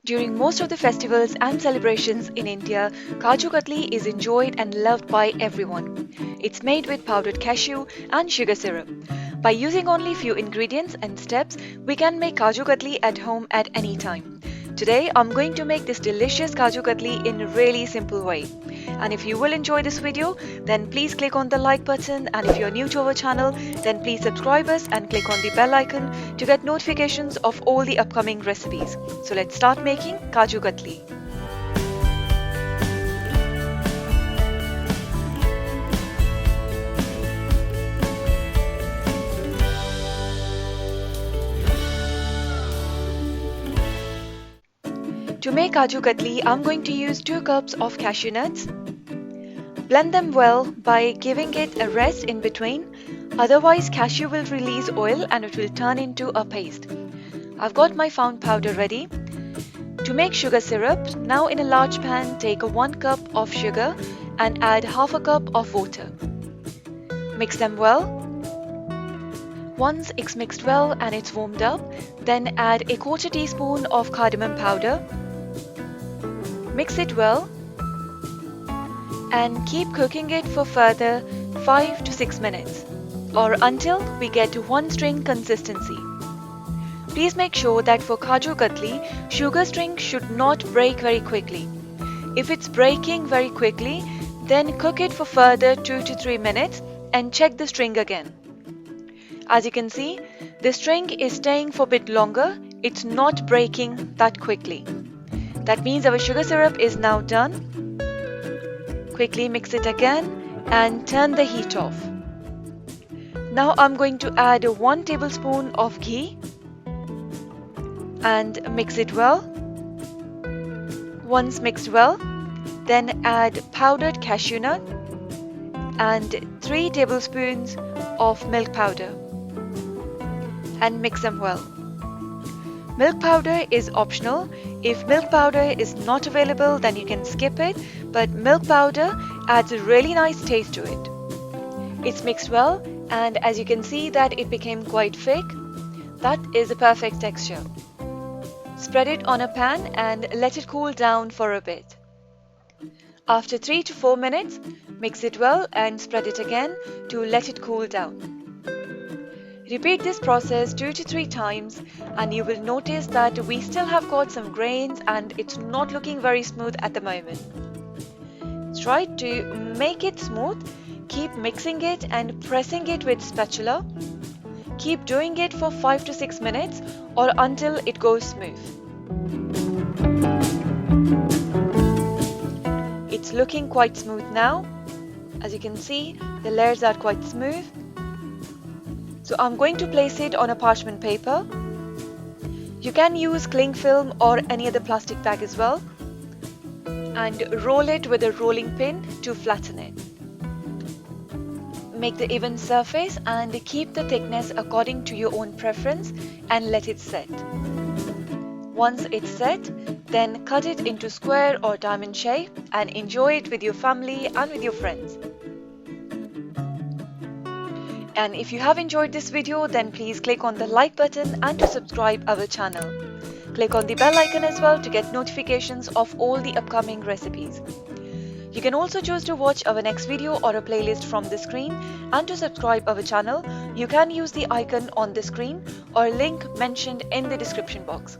During most of the festivals and celebrations in India, Kaju Katli is enjoyed and loved by everyone. It's made with powdered cashew and sugar syrup. By using only few ingredients and steps, we can make Kaju Katli at home at any time. Today, I'm going to make this delicious Kaju Katli in a really simple way. And if you will enjoy this video, then please click on the like button, and if you're new to our channel, then please subscribe us and click on the bell icon to get notifications of all the upcoming recipes. So let's start making Kaju Katli. To make Kaju Katli, I'm going to use 2 cups of cashew nuts. Blend them well by giving it a rest in between, otherwise cashew will release oil and it will turn into a paste. I've got my found powder ready. To make sugar syrup, now in a large pan take a 1 cup of sugar and add half a cup of water. Mix them well. Once it's mixed well and it's warmed up, then add a 1/4 teaspoon of cardamom powder. Mix it well and keep cooking it for further 5 to 6 minutes or until we get to 1 string consistency. Please make sure that for Kaju Katli, sugar string should not break very quickly. If it's breaking very quickly, then cook it for further 2 to 3 minutes and check the string again. As you can see, the string is staying for a bit longer, it's not breaking that quickly. That means our sugar syrup is now done. Quickly mix it again and turn the heat off. Now I'm going to add 1 tablespoon of ghee and mix it well. Once mixed well, then add powdered cashew nut and 3 tablespoons of milk powder and mix them well. Milk powder is optional. If milk powder is not available, then you can skip it, but milk powder adds a really nice taste to it. It's mixed well, and as you can see that it became quite thick. That is a perfect texture. Spread it on a pan and let it cool down for a bit. After 3 to 4 minutes, mix it well and spread it again to let it cool down. Repeat this process 2 to 3 times and you will notice that we still have got some grains and it's not looking very smooth at the moment. Try to make it smooth, keep mixing it and pressing it with spatula. Keep doing it for 5 to 6 minutes or until it goes smooth. It's looking quite smooth now. As you can see, the layers are quite smooth. So I'm going to place it on a parchment paper. You can use cling film or any other plastic bag as well, and roll it with a rolling pin to flatten it. Make the even surface and keep the thickness according to your own preference and let it set. Once it's set, then cut it into square or diamond shape and enjoy it with your family and with your friends. And if you have enjoyed this video, then please click on the like button and to subscribe our channel. Click on the bell icon as well to get notifications of all the upcoming recipes. You can also choose to watch our next video or a playlist from the screen, and to subscribe our channel, you can use the icon on the screen or link mentioned in the description box.